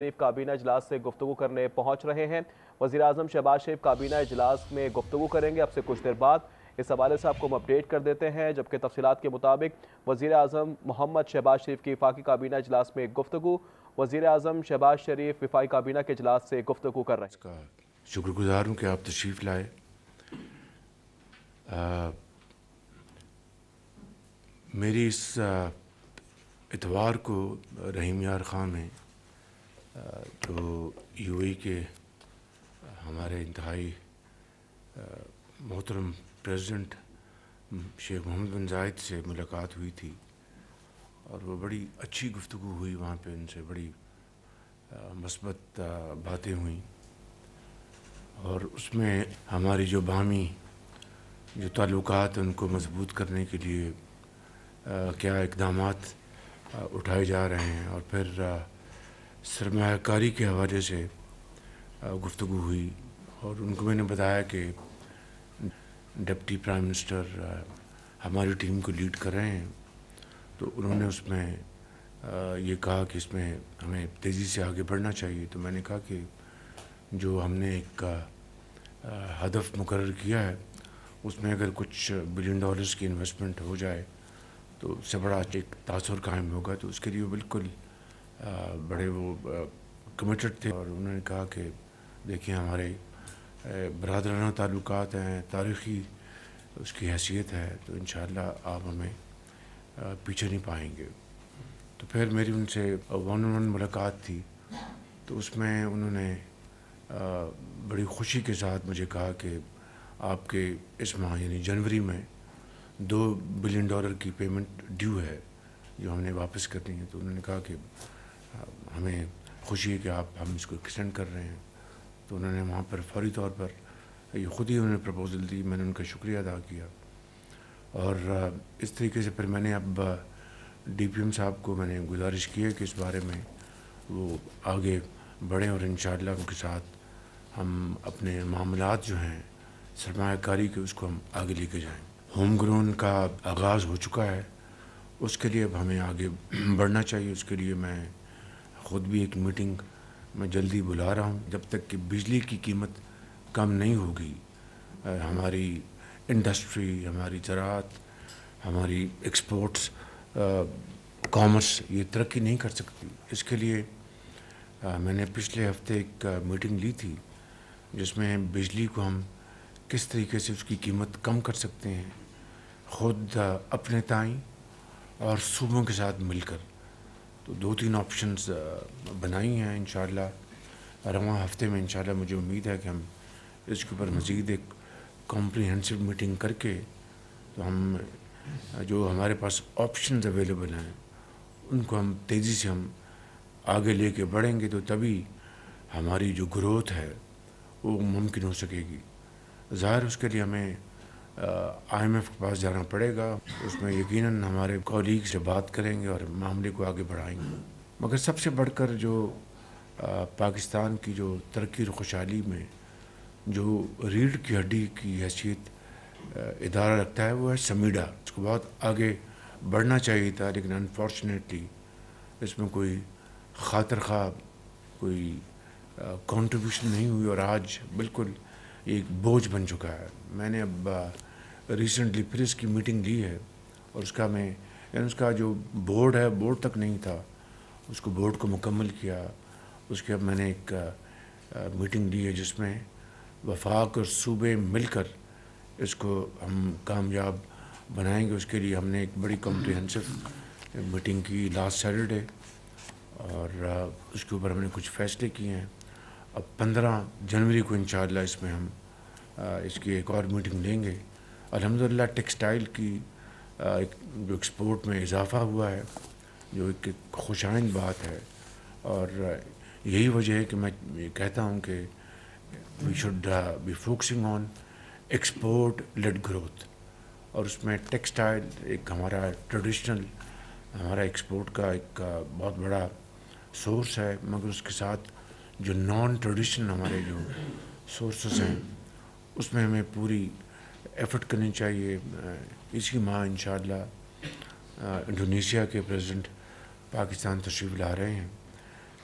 شریف کابینہ اجلاس سے گفتگو کرنے پہنچ رہے ہیں۔ وزیراعظم شہباز شریف کابینہ اجلاس میں گفتگو کریں گے اب سے کچھ دیر بعد۔ اس حوالے سے آپ کو ہم اپڈیٹ کر دیتے ہیں، جبکہ تفصیلات کے مطابق وزیراعظم محمد شہباز شریف کی وفاقی کابینہ اجلاس میں گفتگو۔ وزیراعظم شہباز شریف وفاقی کابینہ کے اجلاس سے گفتگو کر رہے ہیں۔ اس کا شکر گزار ہوں کہ آپ تشریف لائے۔ میری اس اتوار کو رحیم یار خان ہیں جو یو اے کے ہمارے انتہائی محترم پریزیڈنٹ شیخ محمد بن زائد سے ملاقات ہوئی تھی، اور وہ بڑی اچھی گفتگو ہوئی۔ وہاں پہ ان سے بڑی مثبت باتیں ہوئیں، اور اس میں ہماری جو باہمی جو تعلقات ان کو مضبوط کرنے کے لیے کیا اقدامات اٹھائے جا رہے ہیں، اور پھر سرمایہ کاری کے حوالے سے گفتگو ہوئی۔ اور ان کو میں نے بتایا کہ ڈپٹی پرائم منسٹر ہماری ٹیم کو لیڈ کر رہے ہیں، تو انہوں نے اس میں یہ کہا کہ اس میں ہمیں تیزی سے آگے بڑھنا چاہیے۔ تو میں نے کہا کہ جو ہم نے ایک ہدف مقرر کیا ہے، اس میں اگر کچھ $1 بلین کی انویسٹمنٹ ہو جائے تو اس سے بڑا ایک تاثر قائم ہوگا، تو اس کے لیے وہ بالکل بڑے وہ کمیٹڈ تھے۔ اور انہوں نے کہا کہ دیکھیں ہمارے برادرانہ تعلقات ہیں، تاریخی اس کی حیثیت ہے، تو انشاءاللہ آپ ہمیں پیچھے نہیں پائیں گے۔ تو پھر میری ان سے 1-on-1 ملاقات تھی، تو اس میں انہوں نے بڑی خوشی کے ساتھ مجھے کہا کہ آپ کے اس ماہ یعنی جنوری میں $2 بلین کی پیمنٹ ڈیو ہے جو ہم نے واپس کرنی ہے۔ تو انہوں نے کہا کہ ہمیں خوشی ہے کہ ہم اس کو ایکسٹینڈ کر رہے ہیں۔ تو انہوں نے وہاں پر فوری طور پر یہ خود ہی انہوں نے پرپوزل دی، میں نے ان کا شکریہ ادا کیا۔ اور اس طریقے سے پھر میں نے اب ڈی پی ایم صاحب کو میں نے گزارش کی ہے کہ اس بارے میں وہ آگے بڑھیں، اور انشاءاللہ ان کے ساتھ ہم اپنے معاملات جو ہیں سرمایہ کاری کے اس کو ہم آگے لے کے جائیں۔ ہوم گرون کا آغاز ہو چکا ہے، اس کے لیے اب ہمیں آگے بڑھنا چاہیے۔ اس کے لیے میں خود بھی ایک میٹنگ میں جلدی بلا رہا ہوں۔ جب تک کہ بجلی کی قیمت کم نہیں ہوگی، ہماری انڈسٹری، ہماری زراعت، ہماری ایکسپورٹس، کامرس یہ ترقی نہیں کر سکتی۔ اس کے لیے میں نے پچھلے ہفتے ایک میٹنگ لی تھی جس میں بجلی کو ہم کس طریقے سے اس کی قیمت کم کر سکتے ہیں، خود اپنے تائیں اور صوبوں کے ساتھ مل کر۔ تو 2-3 آپشنز بنائی ہیں۔ انشاءاللہ رواں ہفتے میں انشاءاللہ مجھے امید ہے کہ ہم اس کے اوپر مزید ایک کمپریہنسو میٹنگ کر کے تو ہم جو ہمارے پاس آپشنز اویلیبل ہیں ان کو ہم تیزی سے ہم آگے لے کے بڑھیں گے، تو تبھی ہماری جو گروتھ ہے وہ ممکن ہو سکے گی۔ ظاہر اس کے لیے ہمیں IMF کے پاس جانا پڑے گا، اس میں یقیناً ہمارے کولیگ سے بات کریں گے اور معاملے کو آگے بڑھائیں گے۔ مگر سب سے بڑھ کر جو پاکستان کی جو ترقی اور خوشحالی میں جو ریڑھ کی ہڈی کی حیثیت ادارہ رکھتا ہے وہ ہے سمیڈا۔ اس کو بہت آگے بڑھنا چاہیے تھا، لیکن انفارچونیٹلی اس میں کوئی خاطر خواہ کوئی کنٹریبیوشن نہیں ہوئی، اور آج بالکل ایک بوجھ بن چکا ہے۔ میں نے اب ریسنٹلی پھر اس کی میٹنگ لی ہے، اور اس کا یعنی اس کا جو بورڈ ہے، بورڈ تک نہیں تھا، اس کو بورڈ کو مکمل کیا۔ اس کے اب میں نے ایک میٹنگ لی ہے جس میں وفاق اور صوبے مل کر اس کو ہم کامیاب بنائیں گے۔ اس کے لیے ہم نے ایک بڑی کمپریہنسو میٹنگ کی لاسٹ سیٹرڈے، اور اس کے اوپر ہم نے کچھ فیصلے کیے ہیں۔ اب 15 جنوری کو انشاءاللہ اس میں ہم اس کی ایک اور میٹنگ لیں گے۔ الحمدللہ ٹیکسٹائل کی جو ایکسپورٹ میں اضافہ ہوا ہے، جو ایک خوش آئند بات ہے، اور یہی وجہ ہے کہ میں یہ کہتا ہوں کہ we should be focusing on export led growth. اور اس میں ٹیکسٹائل ایک ہمارا ٹریڈیشنل ہمارا ایکسپورٹ کا ایک بہت بڑا سورس ہے، مگر اس کے ساتھ جو نان ٹریڈیشنل ہمارے جو سورسز ہیں اس میں ہمیں پوری ایفرٹ کرنی چاہیے۔ اسی ماہ انشاءاللہ انڈونیشیا کے پریزیڈنٹ پاکستان تشریف لا رہے ہیں،